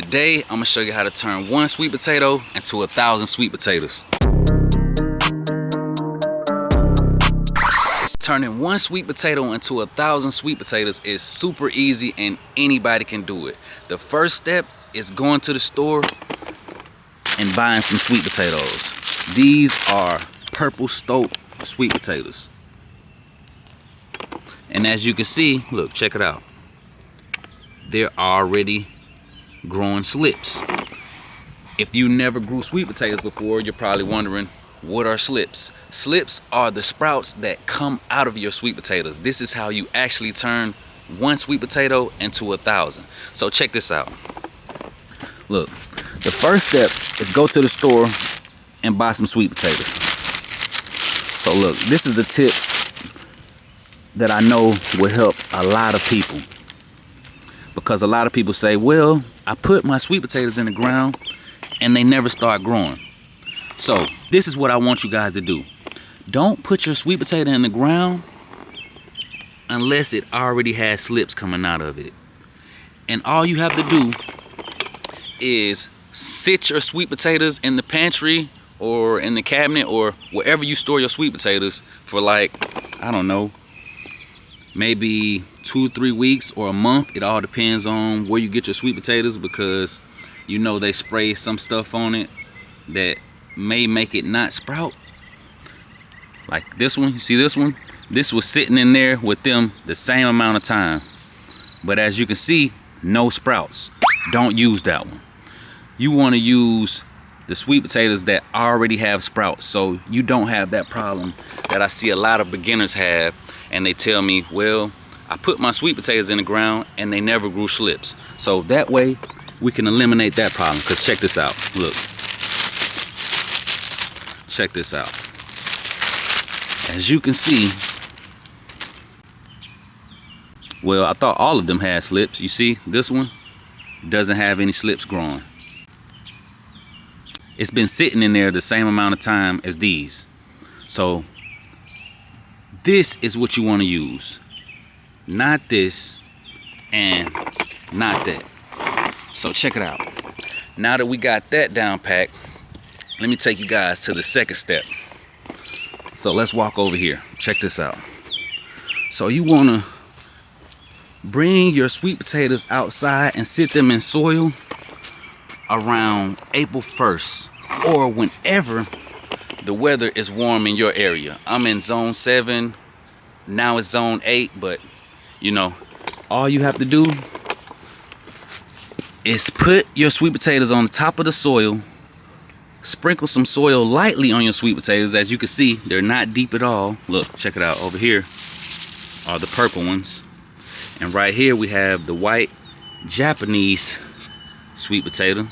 Today, I'm gonna show you how to turn one sweet potato into 1,000 sweet potatoes. Turning one sweet potato into 1,000 sweet potatoes is super easy and anybody can do it. The first step is going to the store and buying some sweet potatoes. These are purple stoke sweet potatoes. And as you can see, look, check it out. They're already growing slips. If you never grew sweet potatoes before, you're probably wondering, what are slips? Slips are the sprouts that come out of your sweet potatoes. This is how you actually turn one sweet potato into 1,000. So check this out. Look, the first step is go to the store and buy some sweet potatoes. So look, this is a tip that I know will help a lot of people. Because a lot of people say, well, I put my sweet potatoes in the ground and they never start growing. So this is what I want you guys to do. Don't put your sweet potato in the ground unless it already has slips coming out of it. And all you have to do is sit your sweet potatoes in the pantry or in the cabinet or wherever you store your sweet potatoes for like, I don't know, maybe 2-3 weeks or a month. It all depends on where you get your sweet potatoes, because you know they spray some stuff on it that may make it not sprout. Like this one, you see this one? This was sitting in there with them the same amount of time. But as you can see, no sprouts. Don't use that one. You want to use the sweet potatoes that already have sprouts, so you don't have that problem that I see a lot of beginners have, and they tell me, well, I put my sweet potatoes in the ground and they never grew slips. So that way we can eliminate that problem. Because check this out. Look. Check this out. As you can see, well, I thought all of them had slips. You see, this one doesn't have any slips growing. It's been sitting in there the same amount of time as these. So this is what you want to use. Not this and not that. So check it out. Now that we got that down packed, let me take you guys to the second step. So let's walk over here. Check this out. So you want to bring your sweet potatoes outside and sit them in soil around April 1st or whenever the weather is warm in your area. I'm in zone 7. Now it's zone 8, but you know, all you have to do is put your sweet potatoes on the top of the soil. Sprinkle some soil lightly on your sweet potatoes. As you can see, they're not deep at all. Look, check it out. Over here are the purple ones. And right here we have the white Japanese sweet potato.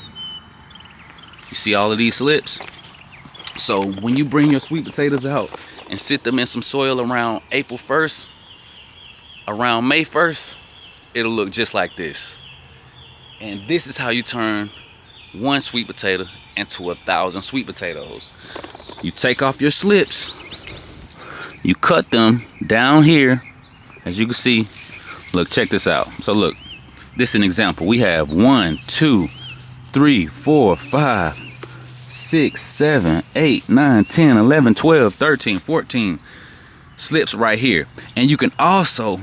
You see all of these slips? So when you bring your sweet potatoes out and sit them in some soil around April 1st, around May 1st, it'll look just like this. And this is how you turn one sweet potato into 1,000 sweet potatoes. You take off your slips, you cut them down here. As you can see, look, check this out. So look, this is an example. We have 1, 2, 3, 4, 5, 6, 7, 8, 9, 10, 11, 12, 13, 14 slips right here. And you can also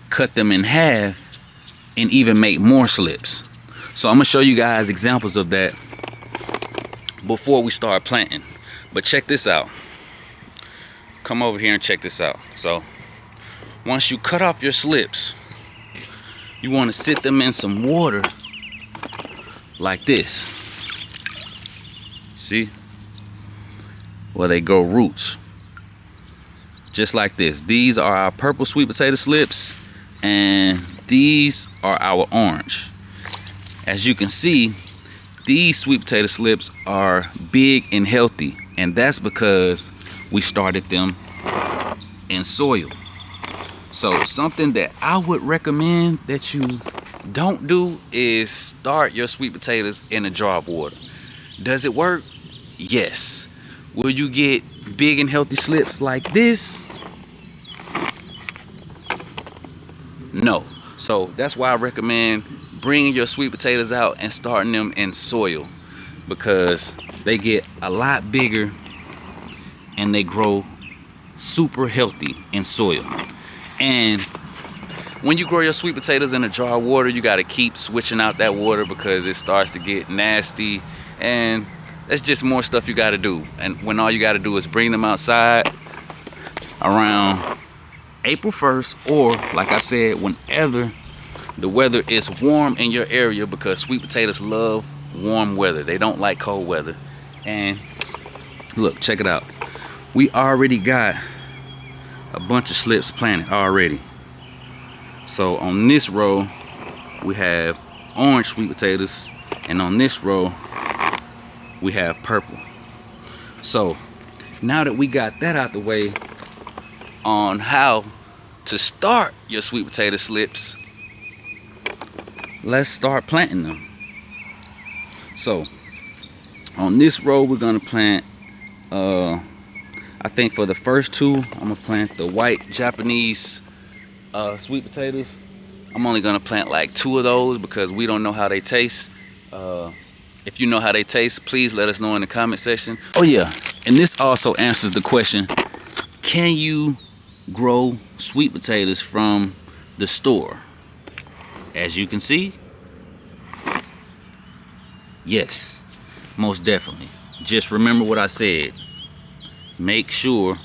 cut them in half and even make more slips. So I'm gonna show you guys examples of that before we start planting. But check this out. Come over here and check this out. So once you cut off your slips, you want to sit them in some water like this. See? Where they grow roots. Just like this. These are our purple sweet potato slips, and these are our orange. As you can see, these sweet potato slips are big and healthy, and that's because we started them in soil. So something that I would recommend that you don't do is start your sweet potatoes in a jar of water. Does it work? Yes. Will you get big and healthy slips like this? No. So that's why I recommend bringing your sweet potatoes out and starting them in soil, because they get a lot bigger and they grow super healthy in soil. And when you grow your sweet potatoes in a jar of water, you got to keep switching out that water because it starts to get nasty, and that's just more stuff you got to do. And when all you got to do is bring them outside around April 1st, or like I said, whenever the weather is warm in your area, because sweet potatoes love warm weather. They don't like cold weather. And look, check it out. We already got a bunch of slips planted already. So on this row we have orange sweet potatoes, and on this row we have purple. So now that we got that out the way on how to start your sweet potato slips, let's start planting them. So on this row we're gonna plant, I think for the first two I'm gonna plant the white Japanese sweet potatoes. I'm only gonna plant like 2 of those because we don't know how they taste. If you know how they taste, please let us know in the comment section. Oh yeah, and this also answers the question, can you grow sweet potatoes from the store? As you can see, yes, most definitely. Just remember what I said. Make sure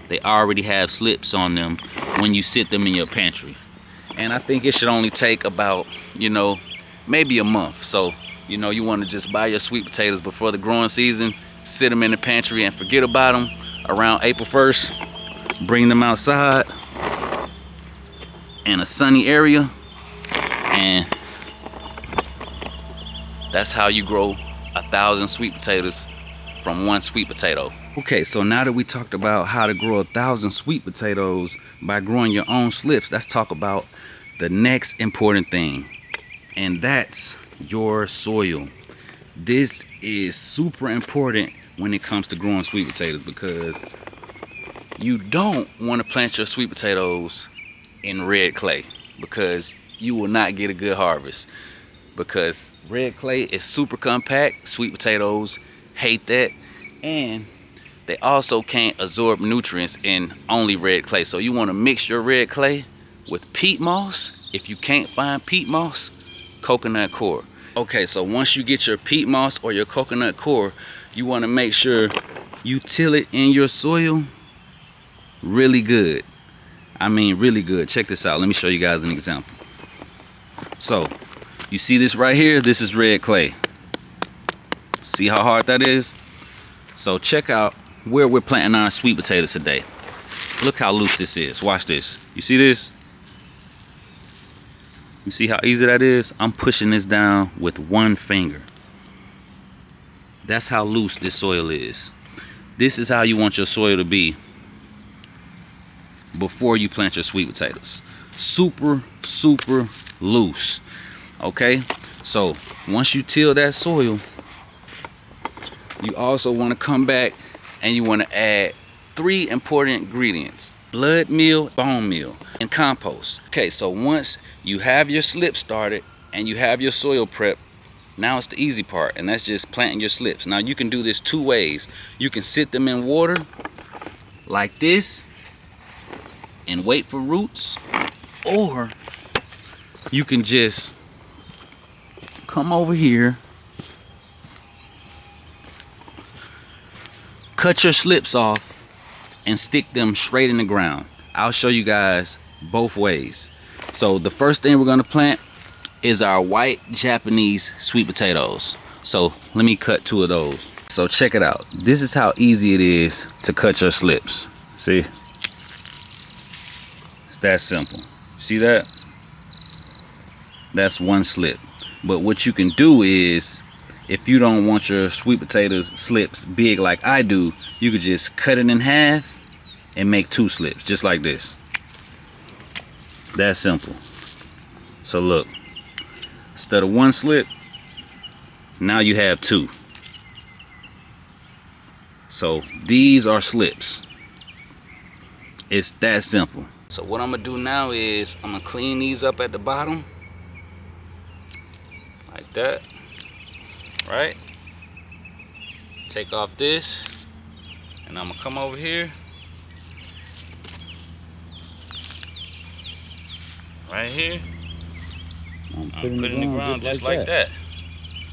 they already have slips on them when you sit them in your pantry. And I think it should only take about, maybe a month. So, you want to just buy your sweet potatoes before the growing season, sit them in the pantry and forget about them around April 1st. Bring them outside in a sunny area, and that's how you grow 1,000 sweet potatoes from one sweet potato. Okay, so now that we talked about how to grow 1,000 sweet potatoes by growing your own slips, let's talk about the next important thing, and that's your soil. This is super important when it comes to growing sweet potatoes, because you don't want to plant your sweet potatoes in red clay, because you will not get a good harvest, because red clay is super compact. Sweet potatoes hate that, and they also can't absorb nutrients in only red clay. So you want to mix your red clay with peat moss. If you can't find peat moss, coconut coir. Okay, so once you get your peat moss or your coconut coir, you want to make sure you till it in your soil really good. I mean really good. Check this out. Let me show you guys an example. So you see this right here? This is red clay. See how hard that is? So check out where we're planting our sweet potatoes today. Look how loose this is. Watch this. You see this? You see how easy that is? I'm pushing this down with one finger. That's how loose this soil is. This is how you want your soil to be before you plant your sweet potatoes. Super, super loose. Okay? So once you till that soil, you also want to come back and you want to add 3 important ingredients: blood meal, bone meal, and compost. Okay, so once you have your slip started and you have your soil prep, now it's the easy part, and that's just planting your slips. Now you can do this 2 ways. You can sit them in water like this and wait for roots, or you can just come over here, cut your slips off, and stick them straight in the ground. I'll show you guys both ways. So the first thing we're gonna plant is our white Japanese sweet potatoes. So let me cut 2 of those. So check it out. This is how easy it is to cut your slips. See? It's that simple. See that? That's 1 slip. But what you can do is, if you don't want your sweet potatoes slips big like I do, you could just cut it in half and make 2 slips, just like this. That simple. So look, instead of 1 slip, now you have 2. So these are slips. It's that simple. So what I'm gonna do now is I'm gonna clean these up at the bottom, like that, right? Take off this, and I'm gonna come over here, right here. I'm putting it in the ground just like that.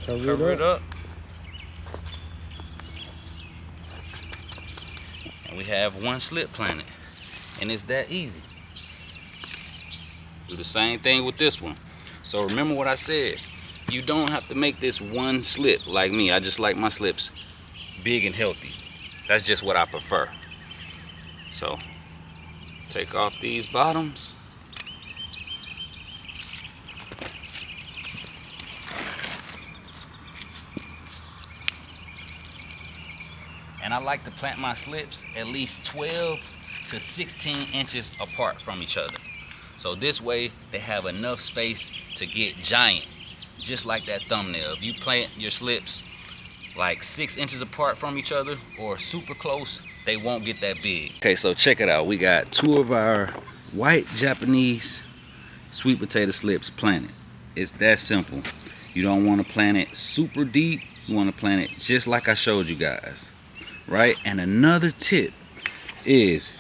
Cover it up. And we have one slip planted. And it's that easy. Do the same thing with this one. So remember what I said. You don't have to make this one slip like me. I just like my slips big and healthy. That's just what I prefer. So take off these bottoms. And I like to plant my slips at least 12 to 16 inches apart from each other. So this way they have enough space to get giant, just like that thumbnail. If you plant your slips like 6 inches apart from each other or super close, they won't get that big. Okay, so check it out. We got 2 of our white Japanese sweet potato slips planted. It's that simple. You don't want to plant it super deep. You want to plant it just like I showed you guys, right? And another tip is,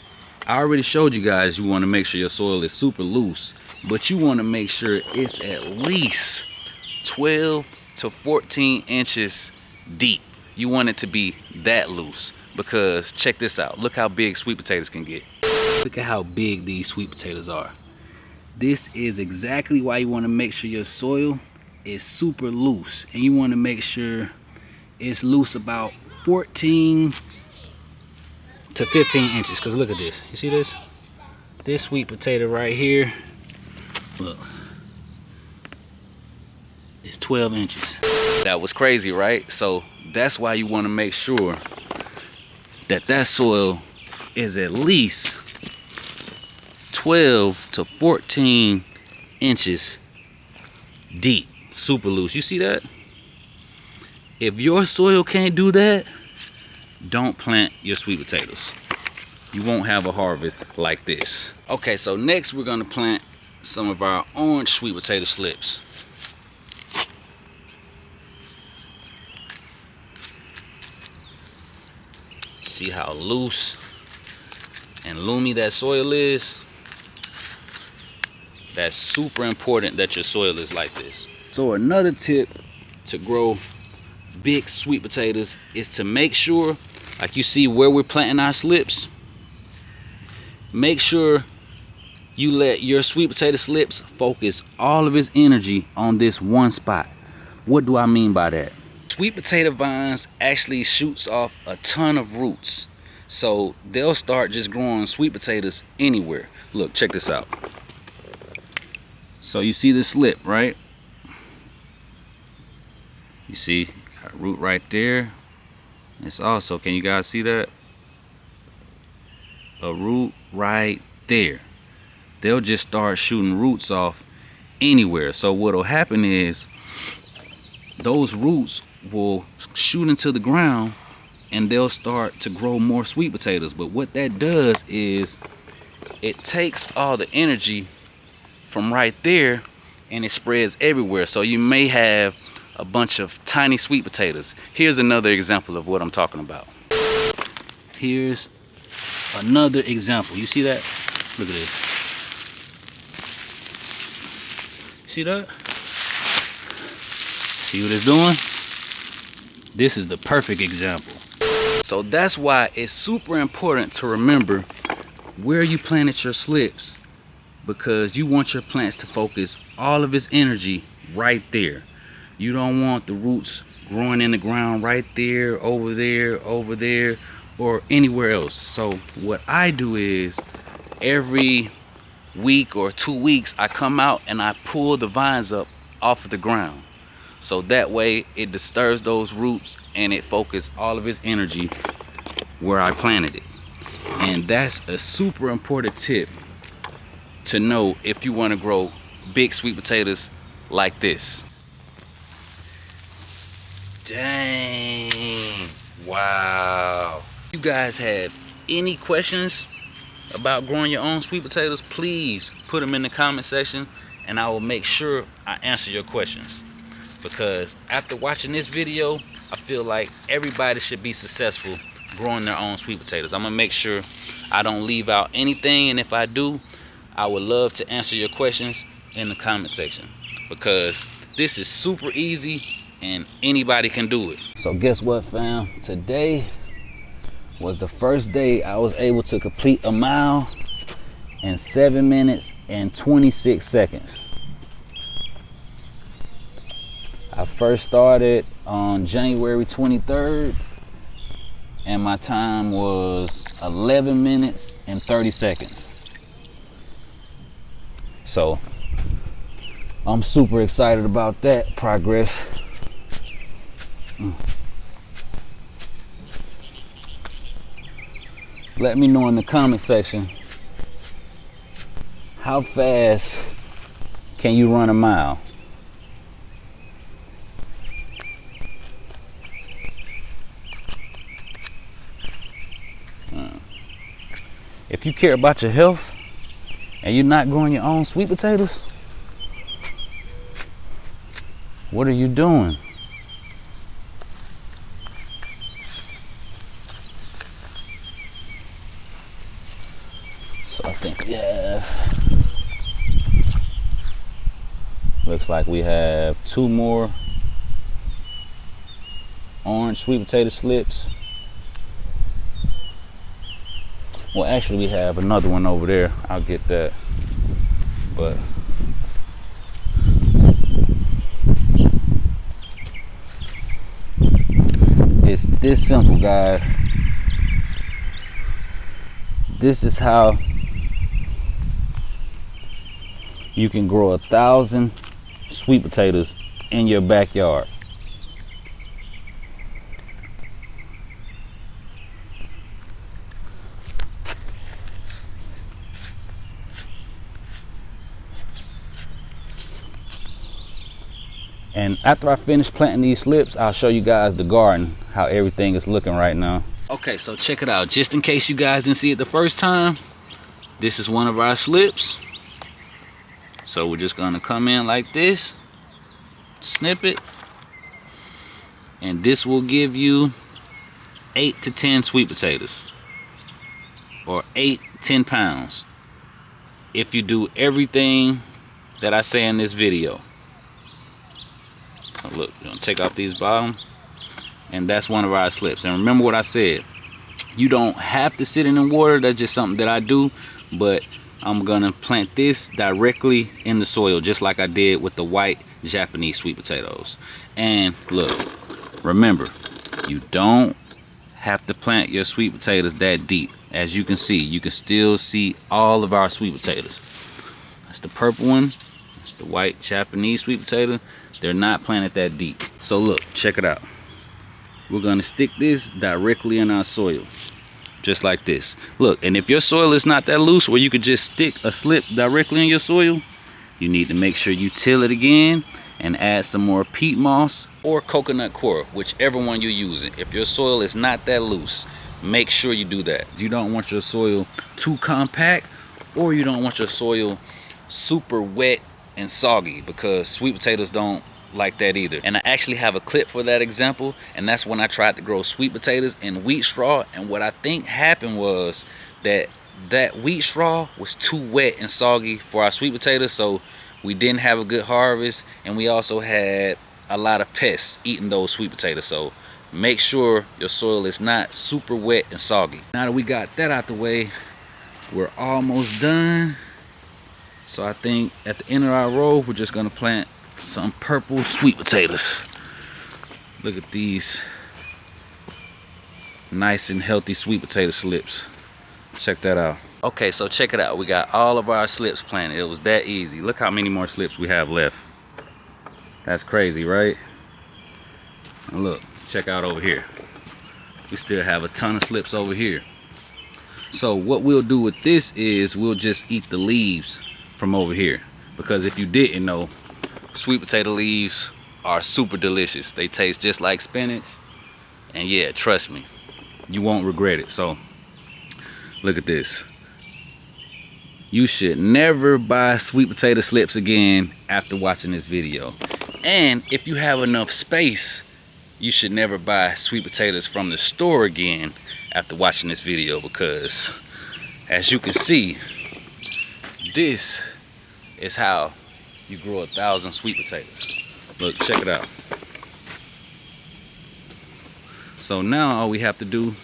I already showed you guys, you want to make sure your soil is super loose, but you want to make sure it's at least 12 to 14 inches deep. You want it to be that loose, because check this out. Look how big sweet potatoes can get. Look at how big these sweet potatoes are. This is exactly why you want to make sure your soil is super loose, and you want to make sure it's loose about 14 to 15 inches. Because look at this. You see this? This sweet potato right here, look, it's 12 inches. That was crazy, right? So that's why you want to make sure that that soil is at least 12 to 14 inches deep, super loose. You see that? If your soil can't do that, don't plant your sweet potatoes. You won't have a harvest like this. Okay, so next we're gonna plant some of our orange sweet potato slips. See how loose and loomy that soil is? That's super important that your soil is like this. So another tip to grow big sweet potatoes is to make sure, like you see where we're planting our slips, make sure you let your sweet potato slips focus all of its energy on this one spot. What do I mean by that? Sweet potato vines actually shoots off a ton of roots, so they'll start just growing sweet potatoes anywhere. Look, check this out. So you see the slip, right? You see, got a root right there. It's also, can you guys see that? A root right there. They'll just start shooting roots off anywhere. So what'll happen is those roots will shoot into the ground and they'll start to grow more sweet potatoes. But what that does is it takes all the energy from right there and it spreads everywhere. So you may have a bunch of tiny sweet potatoes. Here's another example of what I'm talking about. Here's another example. You see that? Look at this. See that? See what it's doing? This is the perfect example. So that's why it's super important to remember where you planted your slips, because you want your plants to focus all of its energy right there. You don't want the roots growing in the ground right there, over there, or anywhere else. So what I do is every week or 2 weeks, I come out and I pull the vines up off of the ground. So that way it disturbs those roots and it focuses all of its energy where I planted it. And that's a super important tip to know if you want to grow big sweet potatoes like this. Dang, wow. If you guys have any questions about growing your own sweet potatoes, please put them in the comment section and I will make sure I answer your questions. because after watching this video, I feel like everybody should be successful growing their own sweet potatoes. I'm gonna make sure I don't leave out anything, and if I do, I would love to answer your questions in the comment section, because this is super easy and anybody can do it. So guess what, fam? Today was the first day I was able to complete a mile in 7 minutes and 26 seconds. I first started on January 23rd and my time was 11 minutes and 30 seconds. So I'm super excited about that progress. Let me know in the comment section, how fast can you run a mile? If you care about your health and you're not growing your own sweet potatoes, what are you doing? So I think we have, looks like we have 2 more orange sweet potato slips. Well, actually we have another one over there. I'll get that. But it's this simple, guys. This is how you can grow 1,000 sweet potatoes in your backyard. And after I finish planting these slips, I'll show you guys the garden, how everything is looking right now. Okay, so check it out. Just in case you guys didn't see it the first time, this is one of our slips. So we're just gonna come in like this, snip it, and this will give you 8 to 10 sweet potatoes, or 10 pounds, if you do everything that I say in this video. So look, you're gonna take off these bottom, and that's one of our slips. And remember what I said, you don't have to sit in the water. That's just something that I do, but I'm gonna plant this directly in the soil, just like I did with the white Japanese sweet potatoes. And look, remember, you don't have to plant your sweet potatoes that deep. As you can see, you can still see all of our sweet potatoes. That's the purple one, that's the white Japanese sweet potato. They're not planted that deep. So look, check it out. We're gonna stick this directly in our soil, just like this. Look, and if your soil is not that loose where you could just stick a slip directly in your soil, you need to make sure you till it again and add some more peat moss or coconut coir, whichever one you're using. If your soil is not that loose, make sure you do that. You don't want your soil too compact, or you don't want your soil super wet and soggy, because sweet potatoes don't like that either. And I actually have a clip for that example, and that's when I tried to grow sweet potatoes in wheat straw. And what I think happened was that wheat straw was too wet and soggy for our sweet potatoes, so we didn't have a good harvest, and we also had a lot of pests eating those sweet potatoes. So make sure your soil is not super wet and soggy. Now that we got that out the way, we're almost done. So I think at the end of our row, we're just gonna plant some purple sweet potatoes. Look at these nice and healthy sweet potato slips. Check that out. Okay, so check it out. We got all of our slips planted. It was that easy. Look how many more slips we have left. That's crazy, right? And look, check out over here. We still have a ton of slips over here. So what we'll do with this is we'll just eat the leaves from over here, because if you didn't know, sweet potato leaves are super delicious. They taste just like spinach, and yeah, trust me, you won't regret it. So look at this. you should never buy sweet potato slips again after watching this video. And if you have enough space, you should never buy sweet potatoes from the store again after watching this video, because as you can see, this is how you grow 1,000 sweet potatoes. Look, check it out. So now all we have to do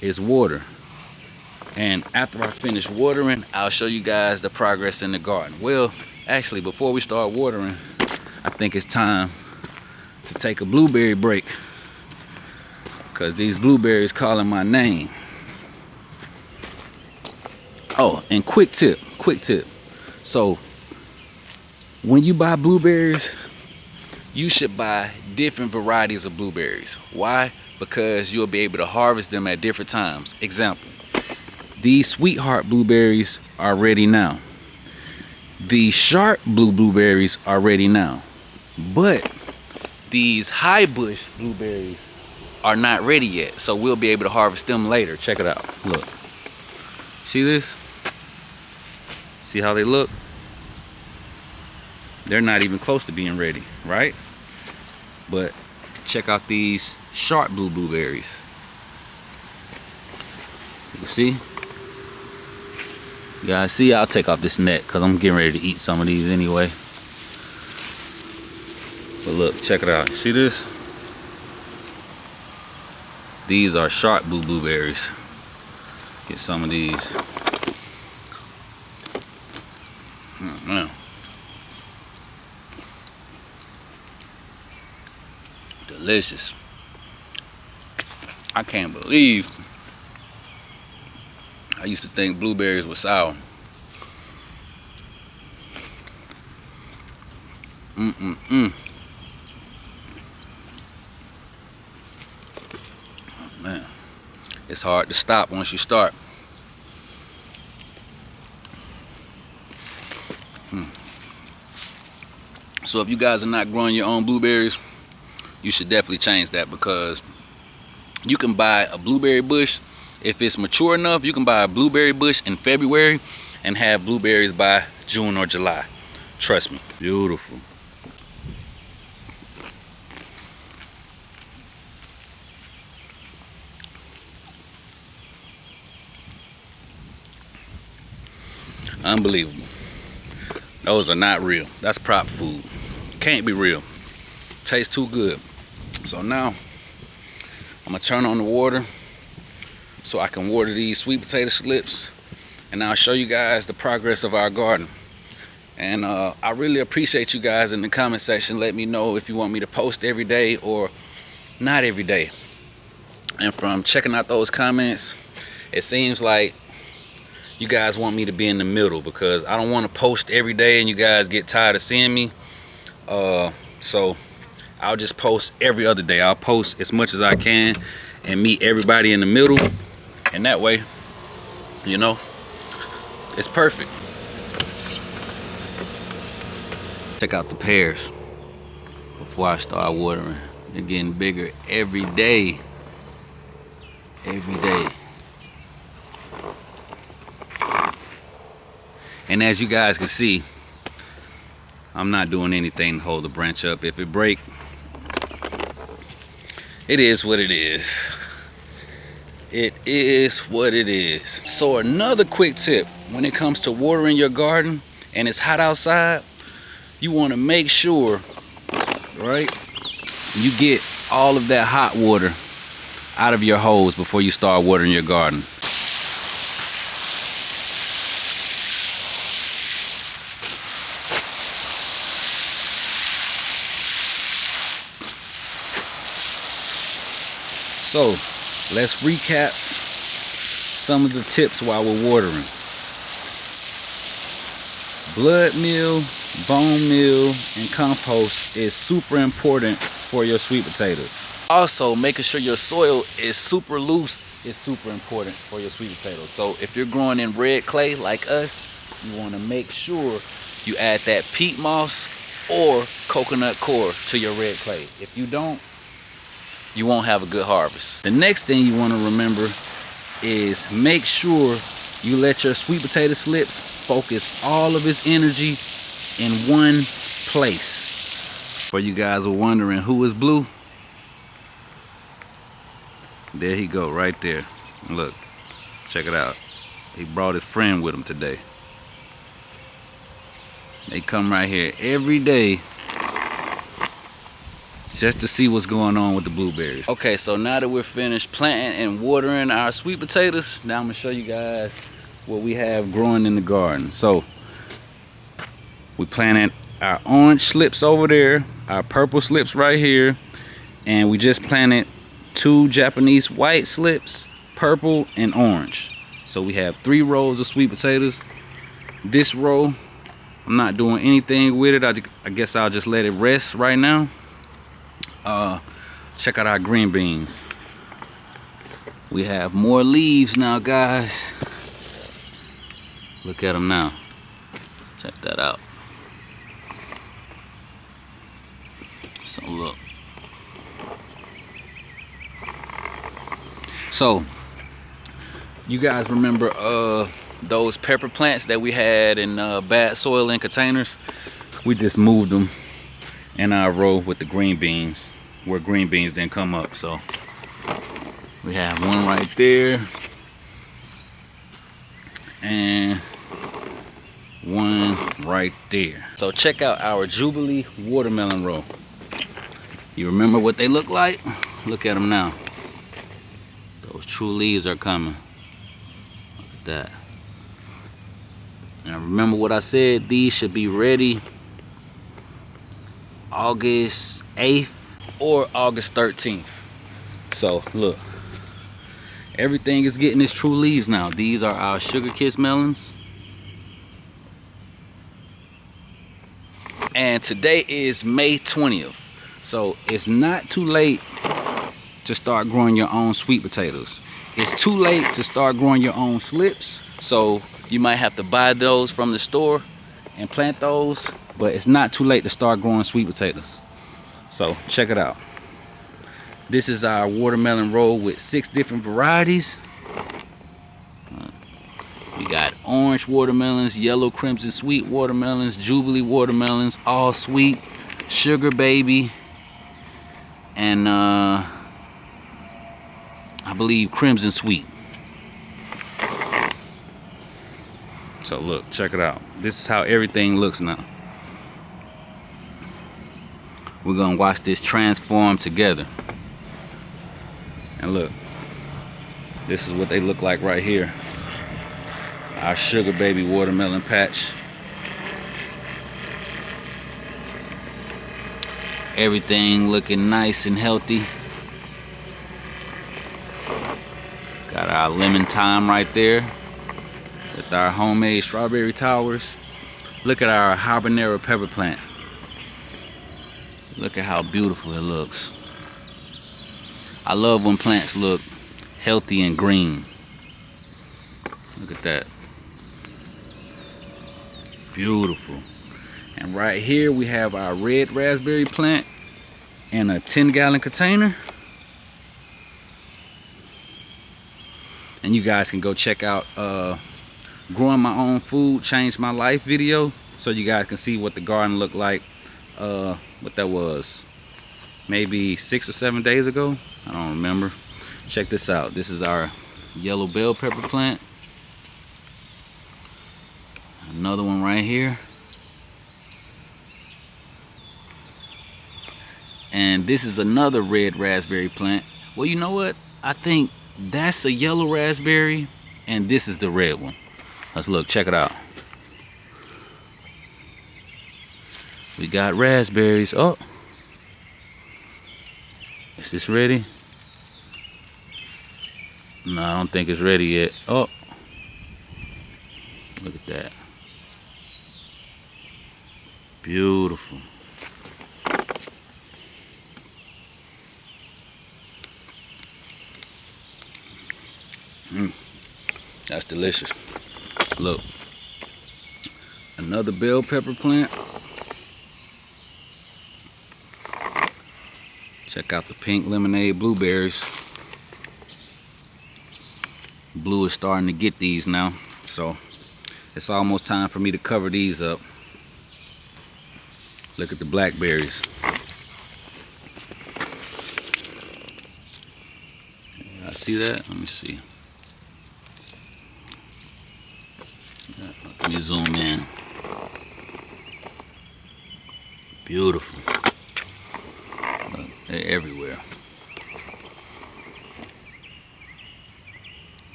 is water. And after I finish watering, I'll show you guys the progress in the garden. Well, actually, before we start watering, I think it's time to take a blueberry break, because these blueberries calling my name. Oh, and quick tip. So when you buy blueberries, you should buy different varieties of blueberries. Why? Because you'll be able to harvest them at different times. Example, these Sweetheart blueberries are ready now. The sharp blue blueberries are ready now. But these high bush blueberries are not ready yet. So we'll be able to harvest them later. Check it out. Look. See this? See how they look? They're not even close to being ready, right? But check out these sharp blue blueberries. You see? You guys see? I'll take off this net because I'm getting ready to eat some of these anyway. But look, check it out. See this? These are sharp blue blueberries. Get some of these. Man. Delicious. I can't believe I used to think blueberries were sour. Oh, man, it's hard to stop once you start. So if you guys are not growing your own blueberries, you should definitely change that, because you can buy a blueberry bush. If it's mature enough, you can buy a blueberry bush in February and have blueberries by June or July. Trust me. Beautiful. Unbelievable. Those are not real. That's prop food. Can't be real. Tastes too good. So now I'm gonna turn on the water so I can water these sweet potato slips, and I'll show you guys the progress of our garden. And I really appreciate you guys in the comment section. Let me know if you want me to post every day or not every day. And from checking out those comments, it seems like you guys want me to be in the middle, because I don't want to post every day and you guys get tired of seeing me. So I'll just post every other day. I'll post as much as I can and meet everybody in the middle. And that way, you know, it's perfect. Check out the pears before I start watering. They're getting bigger every day. Every day. And as you guys can see, I'm not doing anything to hold the branch up. If it breaks, it is what it is. It is what it is. So another quick tip, when it comes to watering your garden and it's hot outside, you want to make sure, right, you get all of that hot water out of your hose before you start watering your garden. So let's recap some of the tips while we're watering. Blood meal, bone meal, and compost is super important for your sweet potatoes. Also, making sure your soil is super loose is super important for your sweet potatoes. So if you're growing in red clay like us, you want to make sure you add that peat moss or coconut coir to your red clay. If you don't, you won't have a good harvest. The next thing you want to remember is make sure You let your sweet potato slips focus all of its energy in one place. For you guys were wondering who is Blue, there he go right there. Look, check it out. He brought his friend with him today. They come right here every day just to see what's going on with the blueberries. Okay, so now that we're finished planting and watering our sweet potatoes, now I'm gonna show you guys what we have growing in the garden. So we planted our orange slips over there, our purple slips right here, and we just planted 2 Japanese white slips, purple and orange. So we have 3 rows of sweet potatoes. This row, I'm not doing anything with it. I guess I'll just let it rest right now. Check out our green beans. We have more leaves now, guys. Look at them now. Check that out. So look. So you guys remember those pepper plants that we had in bad soil in containers? We just moved them in our row with the green beans, where green beans didn't come up. So we have one right there and one right there. So check out our Jubilee watermelon row. You remember what they look like? Look at them now. Those true leaves are coming. Look at that. Now remember what I said, these should be ready August 8th or August 13th. So look, everything is getting its true leaves now. These are our Sugar Kiss melons. And today is May 20th. So it's not too late to start growing your own sweet potatoes. It's too late to start growing your own slips. So you might have to buy those from the store and plant those, but it's not too late to start growing sweet potatoes. So check it out. This is our watermelon row with 6 different varieties. We got orange watermelons, yellow crimson sweet watermelons, Jubilee watermelons, all sweet, sugar baby, and I believe crimson sweet. So look, check it out. This is how everything looks now. We're gonna watch this transform together. And look, this is what they look like right here. Our sugar baby watermelon patch. Everything looking nice and healthy. Got our lemon thyme right there with our homemade strawberry towers. Look at our habanero pepper plant. Look at how beautiful it looks. I love when plants look healthy and green. Look at that. Beautiful. And right here we have our red raspberry plant in a 10-gallon container. And you guys can go check out growing my own food changed my life video, so you guys can see what the garden looked like. What that was, maybe 6 or 7 days ago, I don't remember. Check this out. This is our yellow bell pepper plant. Another one right here. And this is another red raspberry plant. Well, you know what? I think that's a yellow raspberry and this is the red one. Let's look, check it out. We got raspberries. Oh, is this ready? No, I don't think it's ready yet. Oh, look at that. Beautiful. That's delicious. Look, another bell pepper plant. Check out the pink lemonade blueberries. Blue is starting to get these now. so it's almost time for me to cover these up. Look at the blackberries. I see that? Let me see. Let me zoom in. Beautiful. Look, they're everywhere.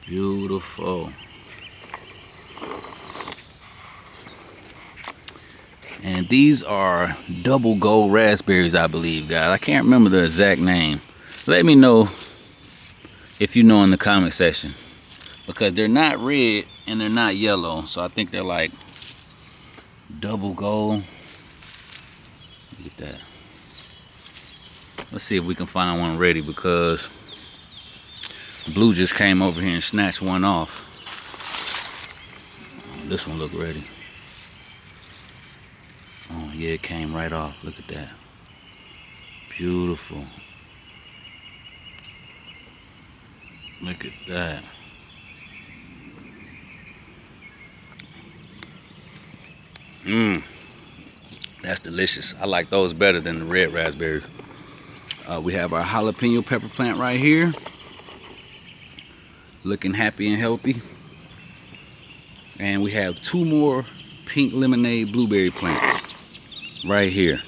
Beautiful. And these are double gold raspberries, I believe, guys. I can't remember the exact name. Let me know if you know in the comment section, because they're not red and they're not yellow, so I think they're like double gold. Look at that. Let's see if we can find one ready, because Blue just came over here and snatched one off. This one look ready. Oh yeah, it came right off. Look at that. Beautiful. Look at that. That's delicious. I like those better than the red raspberries. We have our jalapeno pepper plant right here, looking happy and healthy. And we have 2 more pink lemonade blueberry plants right here.